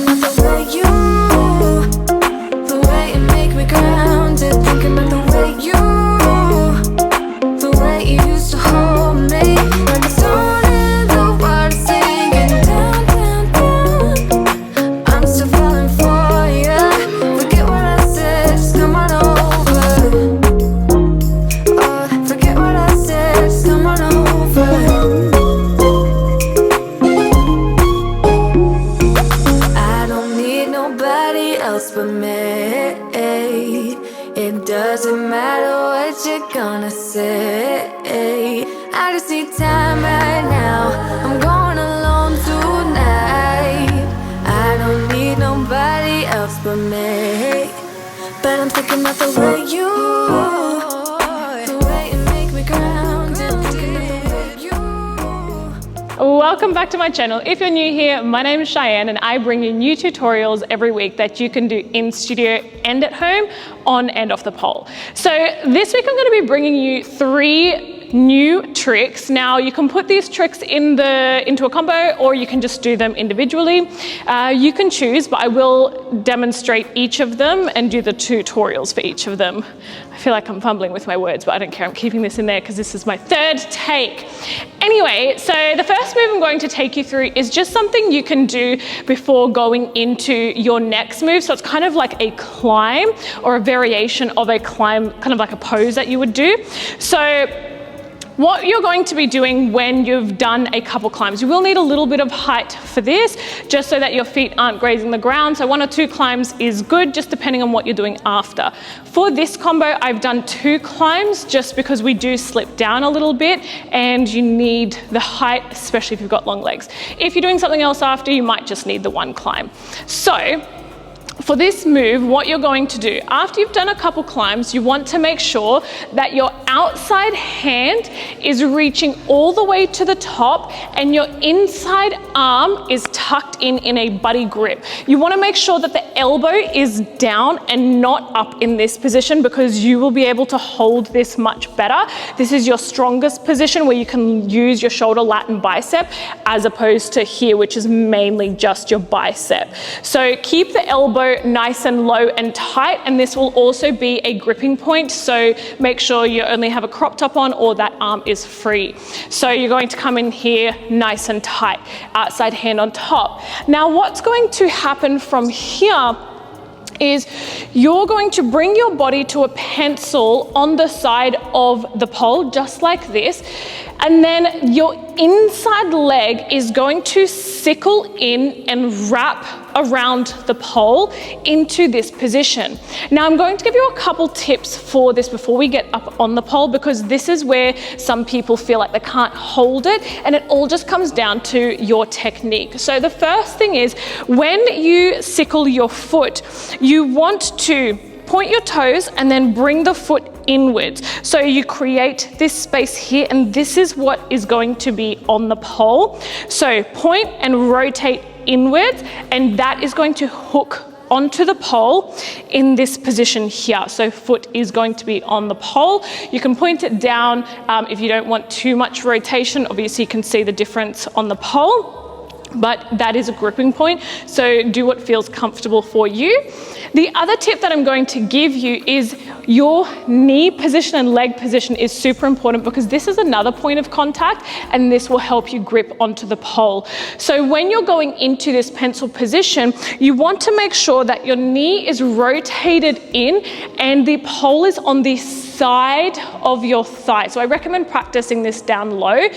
about the way the way you make me grounded. Thinking about the way you used to hold me. Like a stone in the water, sinking down, down, down. I'm still falling for ya. Forget what I said, just come on over. Forget what I said, just come on over. I don't need nobody else but me. It doesn't matter what you're gonna say. I just need time right now. I'm going alone tonight. I don't need nobody else but me. But I'm thinking about the way you make me grounded. Thinking about the way you. Welcome back to my channel. If you're new here, my name is Cheyenne and I bring you new tutorials every week that you can do in studio and at home, on and off the pole. So this week I'm going to be bringing you 3 new tricks. Now you can put these tricks into a combo, or you can just do them individually. You can choose, but I will demonstrate each of them and do the tutorials for each of them. I feel like I'm fumbling with my words, but I don't care. I'm keeping this in there because this is my 3rd take. Anyway, so the first move I'm going to take you through is just something you can do before going into your next move. So it's kind of like a climb or a variation of a climb, kind of like a pose that you would do. So what you're going to be doing when you've done a couple climbs, you will need a little bit of height for this, just so that your feet aren't grazing the ground. So 1 or 2 climbs is good, just depending on what you're doing after. For this combo, I've done 2 climbs just because we do slip down a little bit and you need the height, especially if you've got long legs. If you're doing something else after, you might just need the 1 climb. So for this move, what you're going to do, after you've done a couple climbs, you want to make sure that your outside hand is reaching all the way to the top and your inside arm is tucked in a buddy grip. You want to make sure that the elbow is down and not up in this position, because you will be able to hold this much better. This is your strongest position where you can use your shoulder, lat and bicep, as opposed to here, which is mainly just your bicep. So keep the elbow nice and low and tight, and this will also be a gripping point, so make sure you only have a crop top on or that arm is free. So you're going to come in here nice and tight, outside hand on top. Now what's going to happen from here is you're going to bring your body to a pencil on the side of the pole, just like this, and then your inside leg is going to sickle in and wrap around the pole into this position. Now I'm going to give you a couple tips for this before we get up on the pole, because this is where some people feel like they can't hold it, and it all just comes down to your technique. So the first thing is, when you sickle your foot, you want to point your toes and then bring the foot inwards. So you create this space here, and this is what is going to be on the pole. So point and rotate inwards, and that is going to hook onto the pole in this position here. So foot is going to be on the pole. You can point it down if you don't want too much rotation. Obviously you can see the difference on the pole, but that is a gripping point, so do what feels comfortable for you. The other tip that I'm going to give you is your knee position and leg position is super important, because this is another point of contact and this will help you grip onto the pole. So when you're going into this pencil position, you want to make sure that your knee is rotated in and the pole is on the side of your thigh. So I recommend practicing this down low.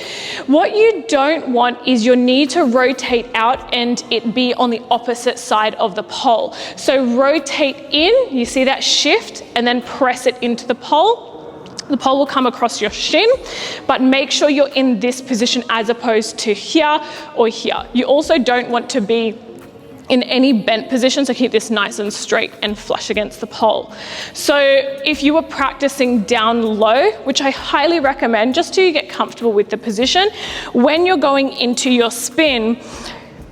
What you don't want is your knee to rotate out and it be on the opposite side of the pole. So rotate in, you see that shift, and then press it into the pole. The pole will come across your shin, but make sure you're in this position as opposed to here or here. You also don't want to be in any bent position, so keep this nice and straight and flush against the pole. So if you were practicing down low, which I highly recommend just till you get comfortable with the position, when you're going into your spin,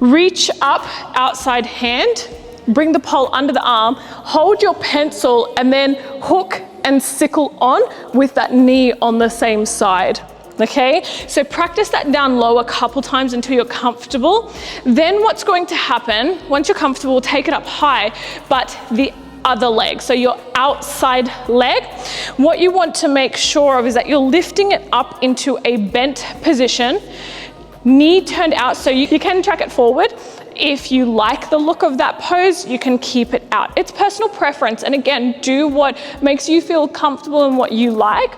reach up outside hand, bring the pole under the arm, hold your pencil, and then hook and sickle on with that knee on the same side. Okay, so practice that down low a couple times until you're comfortable. Then what's going to happen, once you're comfortable, take it up high, but the other leg, so your outside leg, what you want to make sure of is that you're lifting it up into a bent position, knee turned out, so you can track it forward. If you like the look of that pose, you can keep it out. It's personal preference, and again, do what makes you feel comfortable and what you like.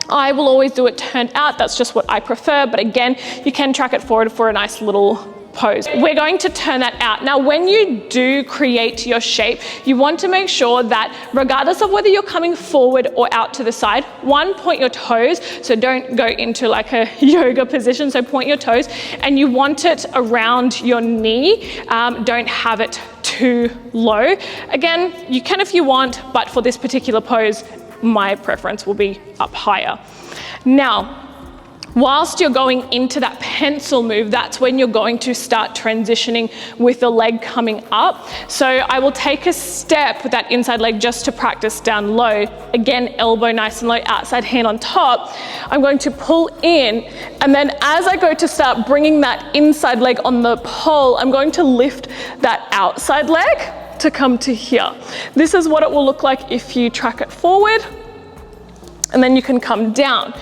I will always do it turned out, that's just what I prefer, but again, you can track it forward for a nice little pose. We're going to turn that out. Now, when you do create your shape, you want to make sure that regardless of whether you're coming forward or out to the side, one, point your toes, so don't go into like a yoga position, so point your toes, and you want it around your knee, don't have it too low. Again, you can if you want, but for this particular pose, my preference will be up higher. Now, whilst you're going into that pencil move, that's when you're going to start transitioning with the leg coming up. So I will take a step with that inside leg just to practice down low. Again, elbow nice and low, outside hand on top. I'm going to pull in, and then as I go to start bringing that inside leg on the pole, I'm going to lift that outside leg to come to here. This is what it will look like if you track it forward, and then you can come down.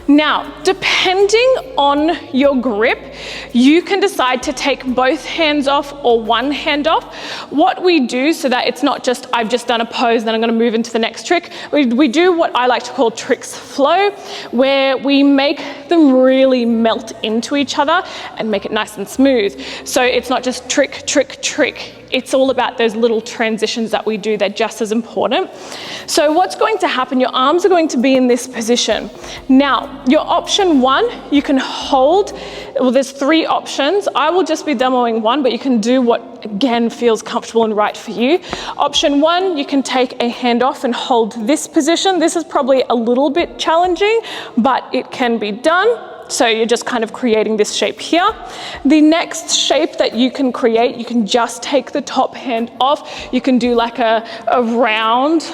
Now, depending on your grip, you can decide to take both hands off or one hand off. What we do, so that it's not just I've just done a pose, then I'm going to move into the next trick, we do what I like to call tricks flow, where we make them really melt into each other and make it nice and smooth. So it's not just trick, trick, trick. It's all about those little transitions that we do. They're just as important. So what's going to happen, your arms are going to be in this position. Now, your option one, you can hold, well, there's three options. I will just be demoing one, but you can do what, again, feels comfortable and right for you. Option one, you can take a hand off and hold this position. This is probably a little bit challenging, but it can be done. So you're just kind of creating this shape here. The next shape that you can create, you can just take the top hand off. You can do like a round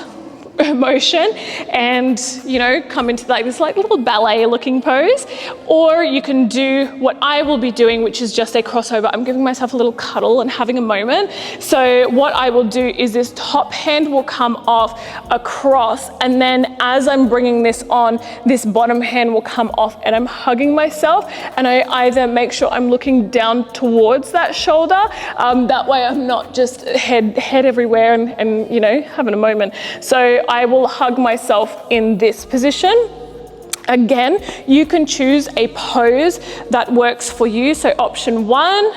motion and, you know, come into like this like little ballet looking pose, or you can do what I will be doing, which is just a crossover. I'm giving myself a little cuddle and having a moment. So what I will do is this top hand will come off across, and then as I'm bringing this on, this bottom hand will come off, and I'm hugging myself, and I either make sure I'm looking down towards that shoulder, that way I'm not just head everywhere and you know, having a moment. So I will hug myself in this position. Again, you can choose a pose that works for you. So option one,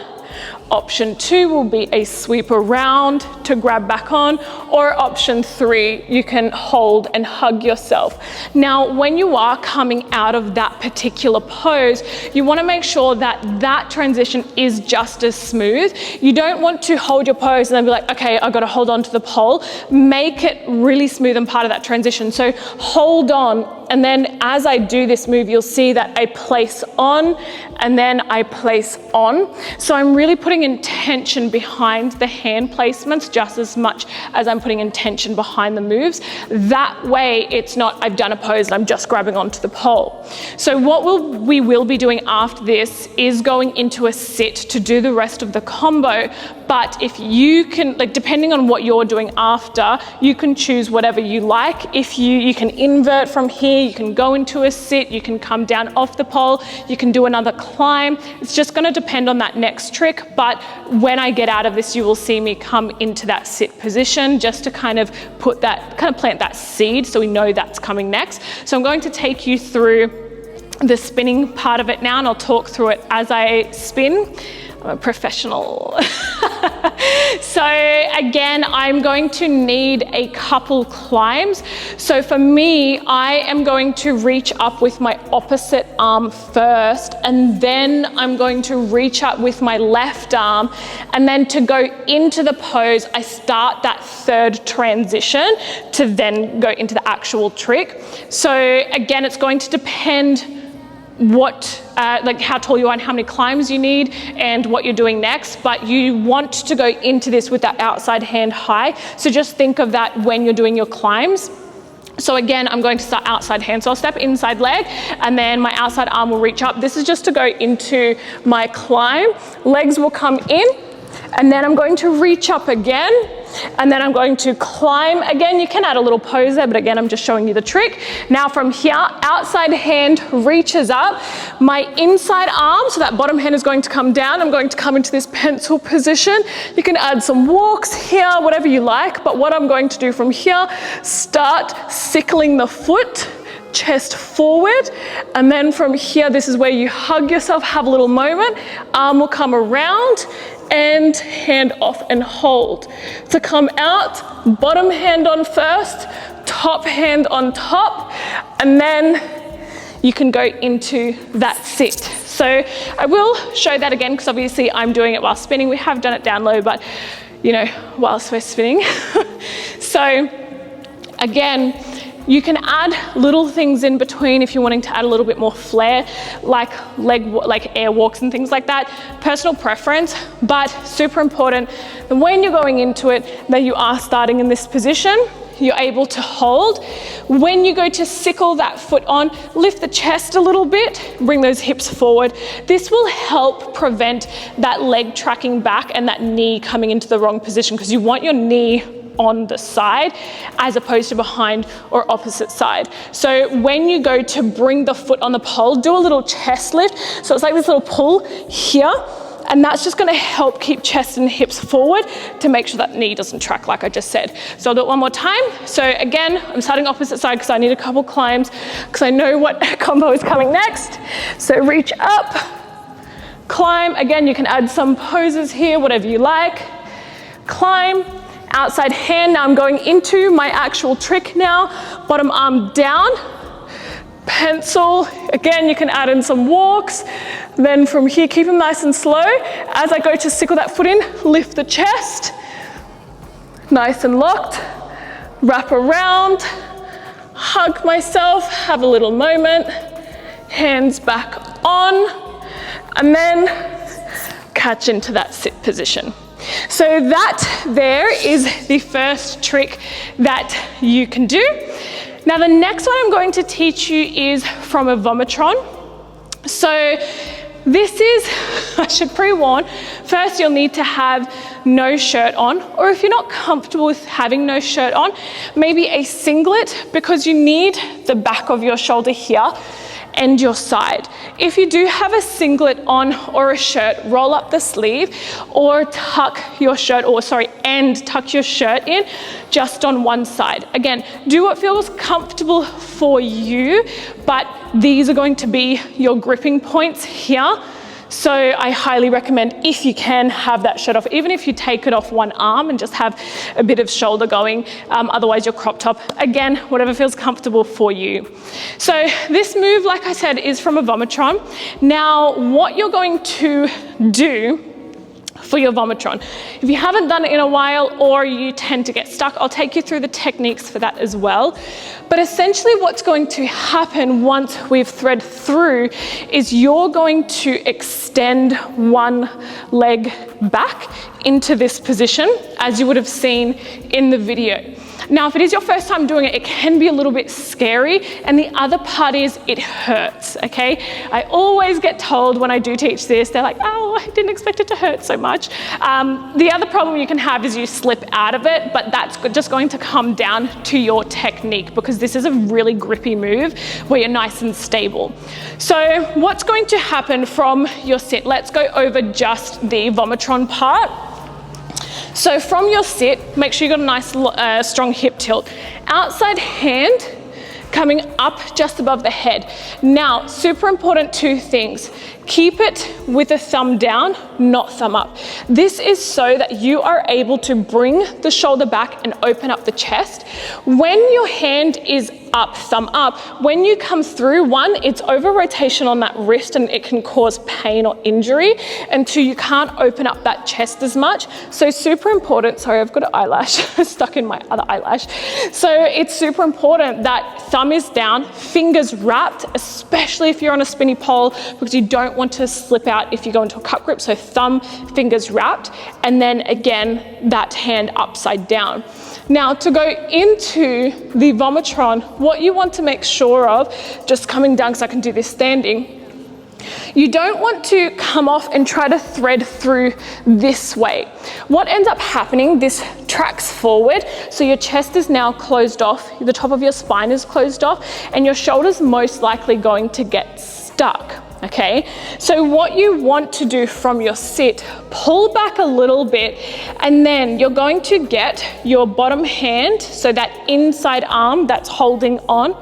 option two will be a sweep around to grab back on, or option three, you can hold and hug yourself. Now, when you are coming out of that particular pose, you want to make sure that that transition is just as smooth. You don't want to hold your pose and then be like, okay, I've got to hold on to the pole. Make it really smooth and part of that transition. So hold on, and then as I do this move, you'll see that I place on and then I place on. So I'm really putting intention behind the hand placements just as much as I'm putting intention behind the moves. That way it's not I've done a pose and I'm just grabbing onto the pole. So what we will be doing after this is going into a sit to do the rest of the combo. But if you can, like, depending on what you're doing after, you can choose whatever you like. If you can invert from here, you can go into a sit, you can come down off the pole, you can do another climb. It's just going to depend on that next trick. But when I get out of this, you will see me come into that sit position just to kind of put that, kind of plant that seed so we know that's coming next. So I'm going to take you through the spinning part of it now, and I'll talk through it as I spin. I'm a professional. So again, I'm going to need a couple climbs. So for me, I am going to reach up with my opposite arm first, and then I'm going to reach up with my left arm, and then to go into the pose, I start that third transition to then go into the actual trick. So again, it's going to depend what like how tall you are and how many climbs you need and what you're doing next, but you want to go into this with that outside hand high. So just think of that when you're doing your climbs. So again, I'm going to start outside hand. So I'll step inside leg and then my outside arm will reach up. This is just to go into my climb. Legs will come in and then I'm going to reach up again and then I'm going to climb again. You can add a little pose there, but again, I'm just showing you the trick. Now from here, outside hand reaches up. My inside arm, so that bottom hand is going to come down. I'm going to come into this pencil position. You can add some walks here, whatever you like, but what I'm going to do from here, start sickling the foot, chest forward, and then from here, this is where you hug yourself, have a little moment. Arm will come around and hand off and hold. To come out, bottom hand on first, top hand on top, and then you can go into that sit. So I will show that again because obviously I'm doing it while spinning. We have done it down low, but you know, whilst we're spinning. So again, you can add little things in between if you're wanting to add a little bit more flair, like air walks and things like that. Personal preference, but super important that when you're going into it, that you are starting in this position, you're able to hold. When you go to sickle that foot on, lift the chest a little bit, bring those hips forward. This will help prevent that leg tracking back and that knee coming into the wrong position because you want your knee on the side as opposed to behind or opposite side. So when you go to bring the foot on the pole, do a little chest lift. So it's like this little pull here, and that's just gonna help keep chest and hips forward to make sure that knee doesn't track like I just said. So I'll do it one more time. So again, I'm starting opposite side because I need a couple climbs because I know what combo is coming next. So reach up, climb. Again, you can add some poses here, whatever you like. Climb. Outside hand, now I'm going into my actual trick now. Bottom arm down, pencil. Again, you can add in some walks. Then from here, keep them nice and slow. As I go to sickle that foot in, lift the chest. Nice and locked. Wrap around, hug myself, have a little moment. Hands back on, and then catch into that sit position. So that there is the first trick that you can do. Now the next one I'm going to teach you is from a Vomitron. So this is, I should pre-warn, first you'll need to have no shirt on, or if you're not comfortable with having no shirt on, maybe a singlet because you need the back of your shoulder here and your side. If you do have a singlet on or a shirt, roll up the sleeve or tuck your shirt, and tuck your shirt in just on one side. Again, do what feels comfortable for you, but these are going to be your gripping points here. So I highly recommend, if you can, have that shirt off, even if you take it off one arm and just have a bit of shoulder going. Otherwise your crop top, again, whatever feels comfortable for you. So this move, like I said, is from a Vomitron. Now, what you're going to do for your Vomitron, if you haven't done it in a while or you tend to get stuck, I'll take you through the techniques for that as well. But essentially what's going to happen once we've thread through is you're going to extend one leg back into this position, as you would have seen in the video. Now, if it is your first time doing it, it can be a little bit scary, and the other part is it hurts, okay? I always get told when I do teach this, they're like, oh, I didn't expect it to hurt so much. The other problem you can have is you slip out of it, but that's just going to come down to your technique because this is a really grippy move where you're nice and stable. So what's going to happen from your sit? Let's go over just the Vomitron part. So from your sit, make sure you got a nice strong hip tilt. Outside hand coming up just above the head. Now, super important, two things. Keep it with a thumb down, not thumb up. This is so that you are able to bring the shoulder back and open up the chest. When your hand is up, thumb up, when you come through, one, it's over rotation on that wrist and it can cause pain or injury, and two, you can't open up that chest as much. So super important, sorry, I've got an eyelash stuck in my other eyelash. So it's super important that thumb is down, fingers wrapped, especially if you're on a spinny pole, because you don't don't want to slip out if you go into a cup grip. So thumb, fingers wrapped, and then again, that hand upside down. Now to go into the Vomitron, what you want to make sure of, just coming down because I can do this standing, you don't want to come off and try to thread through this way. What ends up happening, this tracks forward, so your chest is now closed off, the top of your spine is closed off, and your shoulder's most likely going to get stuck. Okay, so what you want to do from your sit, pull back a little bit, and then you're going to get your bottom hand, so that inside arm that's holding on,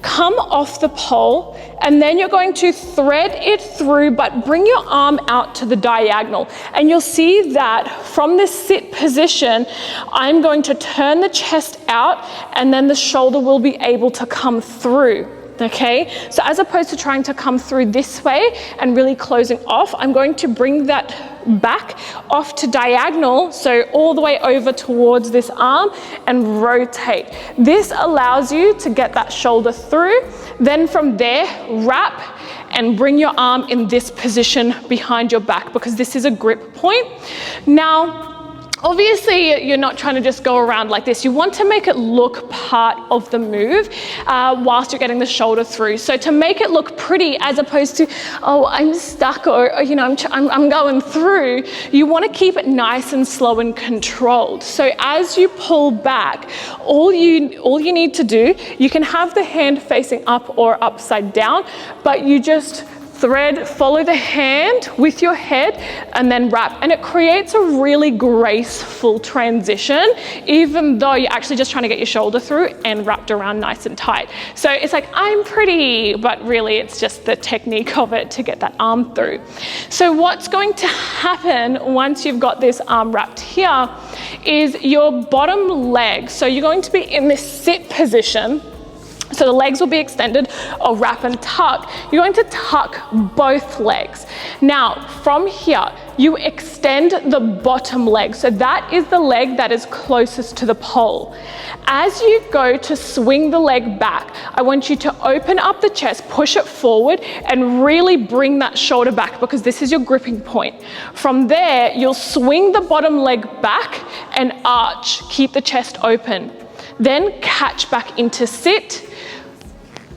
come off the pole, and then you're going to thread it through, but bring your arm out to the diagonal. And you'll see that from this sit position, I'm going to turn the chest out, and then the shoulder will be able to come through. Okay, so as opposed to trying to come through this way and really closing off, I'm going to bring that back off to diagonal, so all the way over towards this arm, and rotate. This allows you to get that shoulder through. Then from there, wrap and bring your arm in this position behind your back, because this is a grip point. Now, obviously, you're not trying to just go around like this. You want to make it look part of the move whilst you're getting the shoulder through. So to make it look pretty, as opposed to, oh, I'm stuck, or you know, I'm going through, you want to keep it nice and slow and controlled. So as you pull back, all you need to do, you can have the hand facing up or upside down, but you just thread, follow the hand with your head, and then wrap. And it creates a really graceful transition, even though you're actually just trying to get your shoulder through and wrapped around nice and tight. So it's like, I'm pretty, but really it's just the technique of it to get that arm through. So what's going to happen once you've got this arm wrapped here is your bottom leg. So you're going to be in this sit position. So the legs will be extended, or wrap and tuck. You're going to tuck both legs. Now, from here, you extend the bottom leg. So that is the leg that is closest to the pole. As you go to swing the leg back, I want you to open up the chest, push it forward, and really bring that shoulder back, because this is your gripping point. From there, you'll swing the bottom leg back and arch. Keep the chest open. Then catch back into sit,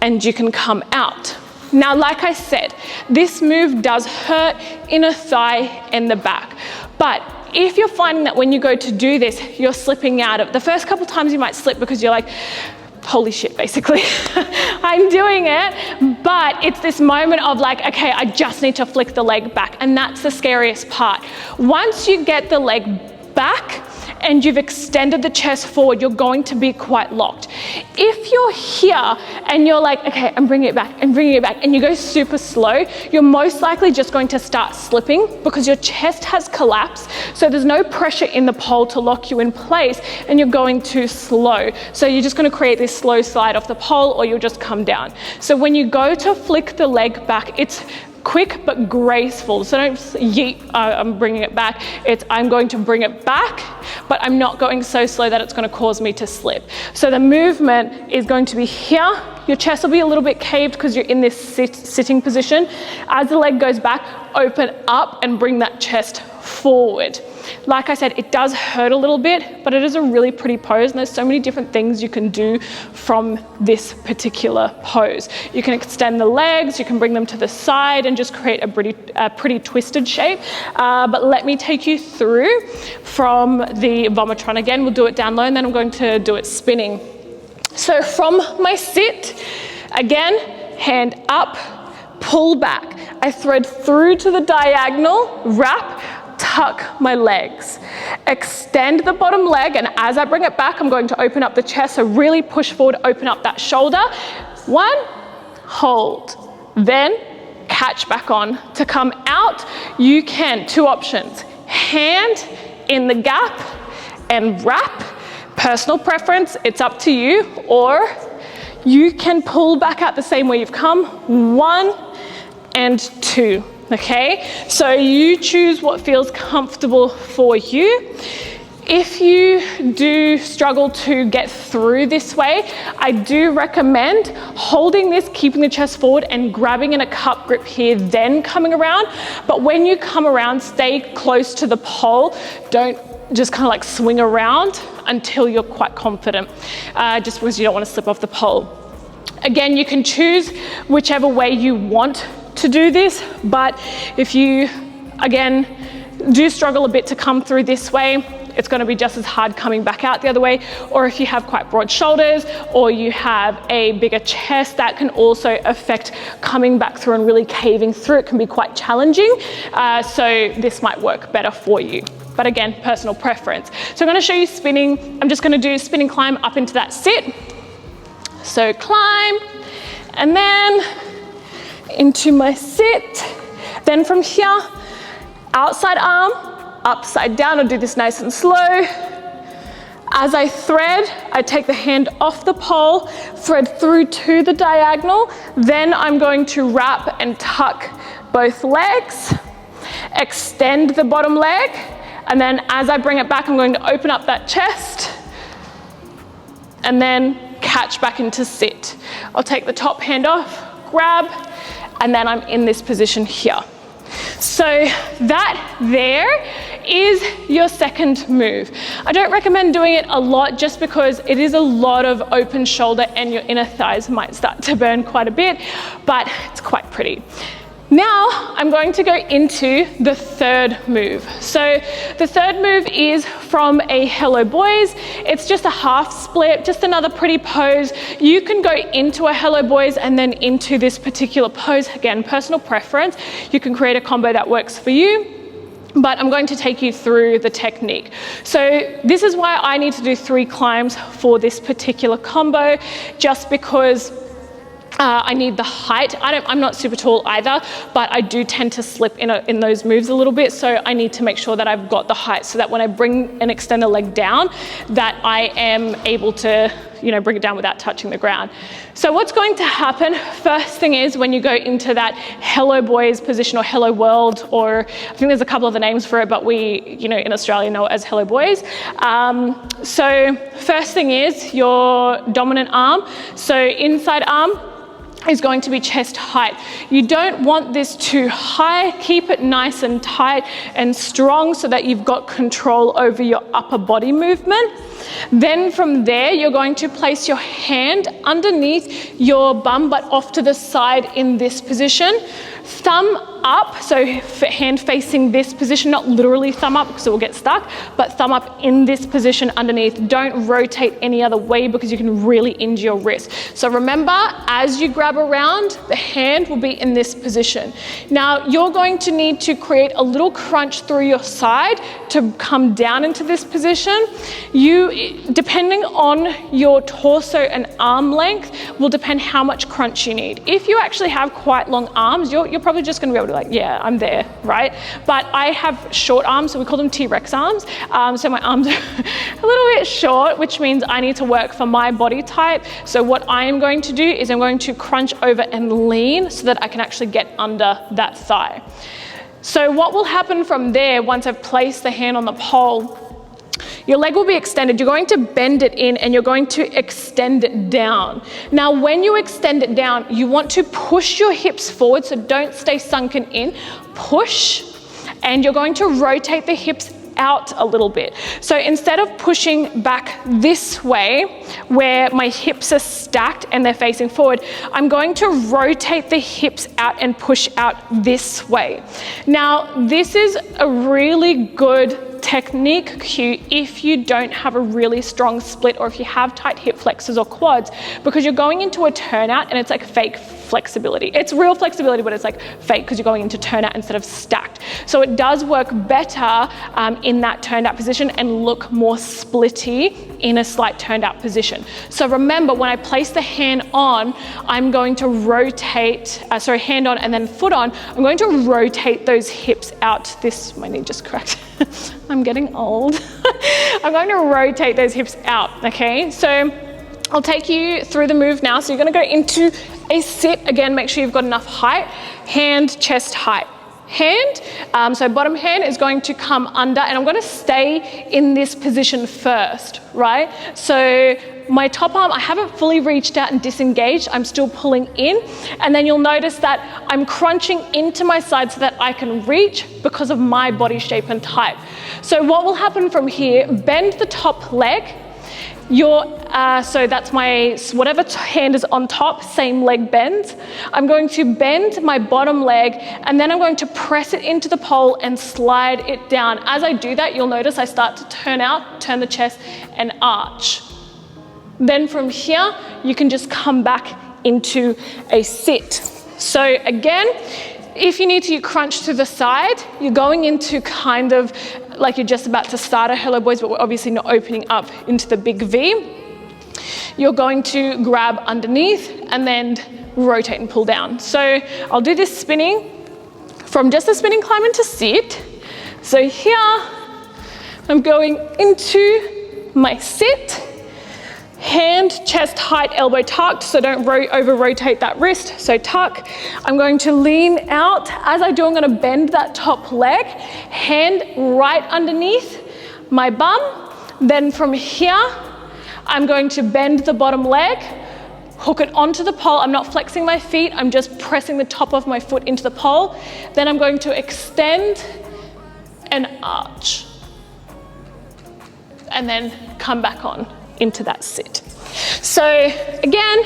and you can come out. Now, like I said, this move does hurt inner thigh and the back. But if you're finding that when you go to do this, you're slipping out of it, the first couple times you might slip because you're like, holy shit, basically, I'm doing it. But it's this moment of like, okay, I just need to flick the leg back. And that's the scariest part. Once you get the leg back, and you've extended the chest forward, you're going to be quite locked. If you're here and you're like, okay, I'm bringing it back, and you go super slow, you're most likely just going to start slipping because your chest has collapsed, so there's no pressure in the pole to lock you in place, and you're going too slow. So you're just going to create this slow slide off the pole, or you'll just come down. So when you go to flick the leg back, it's quick but graceful. So don't yeet, I'm bringing it back. It's, I'm going to bring it back, but I'm not going so slow that it's going to cause me to slip. So the movement is going to be here. Your chest will be a little bit caved because you're in this sitting position. As the leg goes back, open up and bring that chest forward. Like I said, it does hurt a little bit, but it is a really pretty pose, and there's so many different things you can do from this particular pose. You can extend the legs, you can bring them to the side and just create a pretty twisted shape. But let me take you through from the Vomitron again. We'll do it down low, and then I'm going to do it spinning. So from my sit, again, hand up, pull back. I thread through to the diagonal, wrap, tuck my legs. Extend the bottom leg, and as I bring it back, I'm going to open up the chest, so really push forward, open up that shoulder. 1, hold, then catch back on. To come out, you can, 2 options, hand in the gap and wrap. Personal preference, it's up to you, or you can pull back out the same way you've come, 1 and 2. Okay, so you choose what feels comfortable for you. If you do struggle to get through this way, I do recommend holding this, keeping the chest forward and grabbing in a cup grip here, then coming around. But when you come around, stay close to the pole. Don't just kind of like swing around until you're quite confident, just because you don't want to slip off the pole. Again, you can choose whichever way you want to do this, but if you, again, do struggle a bit to come through this way, it's going to be just as hard coming back out the other way. Or if you have quite broad shoulders or you have a bigger chest, that can also affect coming back through and really caving through. It can be quite challenging. So this might work better for you. But again, personal preference. So I'm going to show you spinning. I'm just going to do spinning climb up into that sit. So climb and then into my sit. Then from here, outside arm, upside down. I'll do this nice and slow. As I thread, I take the hand off the pole, thread through to the diagonal. Then I'm going to wrap and tuck both legs, extend the bottom leg, and then as I bring it back, I'm going to open up that chest and then catch back into sit. I'll take the top hand off, grab, and then I'm in this position here. So that there is your second move. I don't recommend doing it a lot just because it is a lot of open shoulder and your inner thighs might start to burn quite a bit, but it's quite pretty. Now I'm going to go into the third move. So the third move is from a Hello Boys. It's just a half split, just another pretty pose. You can go into a Hello Boys and then into this particular pose. Again, personal preference. You can create a combo that works for you, but I'm going to take you through the technique. So this is why I need to do 3 climbs for this particular combo, just because I need the height. I'm not super tall either, but I do tend to slip in those moves a little bit. So I need to make sure that I've got the height so that when I bring and extend the leg down, that I am able to, bring it down without touching the ground. So what's going to happen, first thing is when you go into that Hello Boys position or Hello World, or I think there's a couple of the names for it, but we, in Australia know it as Hello Boys. So first thing is your dominant arm. So inside arm is going to be chest height. You don't want this too high. Keep it nice and tight and strong so that you've got control over your upper body movement. Then from there, you're going to place your hand underneath your bum, but off to the side in this position. Thumb up, so hand facing this position, not literally thumb up because it will get stuck, but thumb up in this position underneath. Don't rotate any other way because you can really injure your wrist. So remember, as you grab around, the hand will be in this position. Now, you're going to need to create a little crunch through your side to come down into this position. Depending on your torso and arm length, will depend how much crunch you need. If you actually have quite long arms, you're probably just going to be able to yeah, I'm there, right? But I have short arms, so we call them T-Rex arms. So my arms are a little bit short, which means I need to work for my body type. So what I am going to do is I'm going to crunch over and lean so that I can actually get under that thigh. So what will happen from there, once I've placed the hand on the pole, your leg will be extended. You're going to bend it in and you're going to extend it down. Now, when you extend it down, you want to push your hips forward, so don't stay sunken in. Push, and you're going to rotate the hips out a little bit. So instead of pushing back this way, where my hips are stacked and they're facing forward, I'm going to rotate the hips out and push out this way. Now, this is a really good technique cue if you don't have a really strong split or if you have tight hip flexors or quads, because you're going into a turnout and it's like fake flexibility. It's real flexibility, but it's like fake because you're going into turnout instead of stacked. So it does work better in that turned out position and look more splitty in a slight turned out position. So remember, when I place the hand on, I'm going to rotate, hand on and then foot on, I'm going to rotate those hips out. My knee just cracked. I'm getting old. I'm going to rotate those hips out, okay? So I'll take you through the move now. So you're gonna go into a sit. Again, make sure you've got enough height. Hand, chest height. hand. So bottom hand is going to come under, and I'm going to stay in this position first, right? So my top arm, I haven't fully reached out and disengaged. I'm still pulling in. And then you'll notice that I'm crunching into my side so that I can reach because of my body shape and type. So what will happen from here, bend the top leg. So that's my, whatever hand is on top, same leg bends. I'm going to bend my bottom leg, and then I'm going to press it into the pole and slide it down. As I do that, you'll notice I start to turn the chest and arch. Then from here, you can just come back into a sit. So again, if you need to, you crunch to the side. You're going into kind of like you're just about to start a Hello Boys, but we're obviously not opening up into the big V. You're going to grab underneath and then rotate and pull down. So I'll do this spinning from just a spinning climb into sit. So here, I'm going into my sit. Hand, chest height, elbow tucked, so don't over rotate that wrist, so tuck. I'm going to lean out. As I do, I'm going to bend that top leg, hand right underneath my bum. Then from here, I'm going to bend the bottom leg, hook it onto the pole. I'm not flexing my feet, I'm just pressing the top of my foot into the pole. Then I'm going to extend and arch. And then come back on into that sit. So again,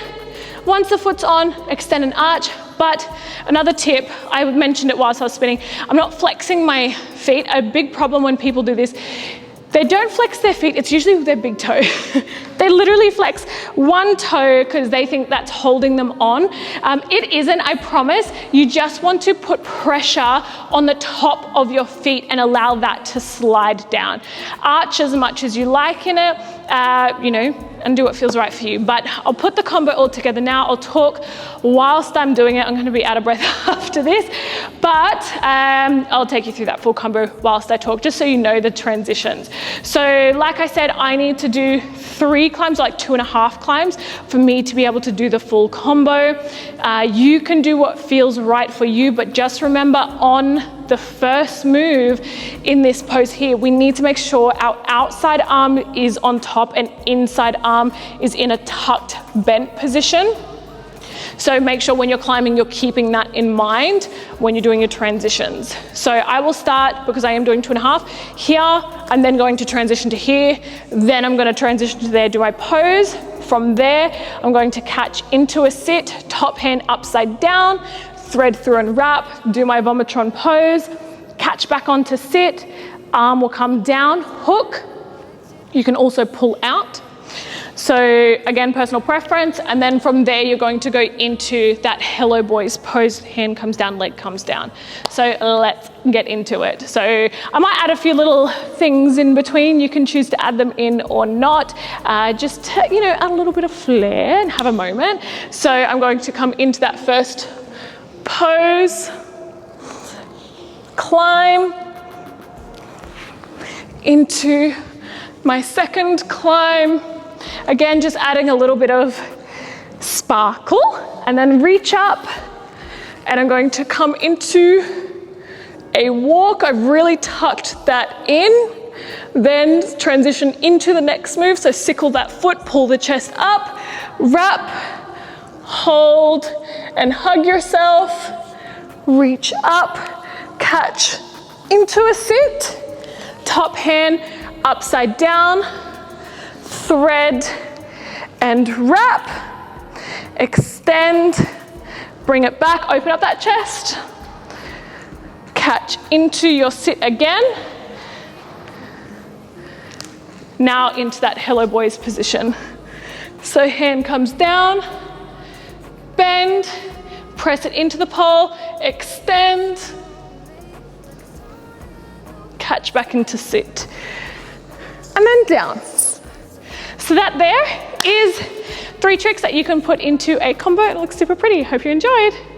once the foot's on, extend and arch. But another tip, I mentioned it whilst I was spinning, I'm not flexing my feet. A big problem when people do this, they don't flex their feet, it's usually with their big toe. They literally flex one toe because they think that's holding them on. It isn't, I promise. You just want to put pressure on the top of your feet and allow that to slide down. Arch as much as you like in it, and do what feels right for you. But I'll put the combo all together now. I'll talk whilst I'm doing it. I'm going to be out of breath after this, but I'll take you through that full combo whilst I talk, just so you know the transitions. So like I said, I need to do 3 climbs, like 2.5 climbs, for me to be able to do the full combo. You can do what feels right for you, but just remember on the first move in this pose here, we need to make sure our outside arm is on top and inside arm is in a tucked, bent position. So make sure when you're climbing, you're keeping that in mind when you're doing your transitions. So I will start, because I am doing 2.5, here. I'm then going to transition to here. Then I'm going to transition to there, do my pose. From there, I'm going to catch into a sit, top hand upside down, thread through and wrap, do my Vomitron pose, catch back onto sit, arm will come down, hook. You can also pull out. So again, personal preference, and then from there you're going to go into that Hello Boys pose, hand comes down, leg comes down. So let's get into it. So I might add a few little things in between. You can choose to add them in or not, just to, add a little bit of flair and have a moment. So I'm going to come into that first pose, climb, into my second climb. Again, just adding a little bit of sparkle, and then reach up, and I'm going to come into a walk. I've really tucked that in, then transition into the next move. So sickle that foot, pull the chest up, wrap, hold, and hug yourself, reach up, catch into a sit, top hand upside down, thread and wrap, extend, bring it back, open up that chest, catch into your sit again. Now into that Hello Boys position. So hand comes down, bend, press it into the pole, extend, catch back into sit, and then down. So that there is 3 tricks that you can put into a combo. It looks super pretty. Hope you enjoyed.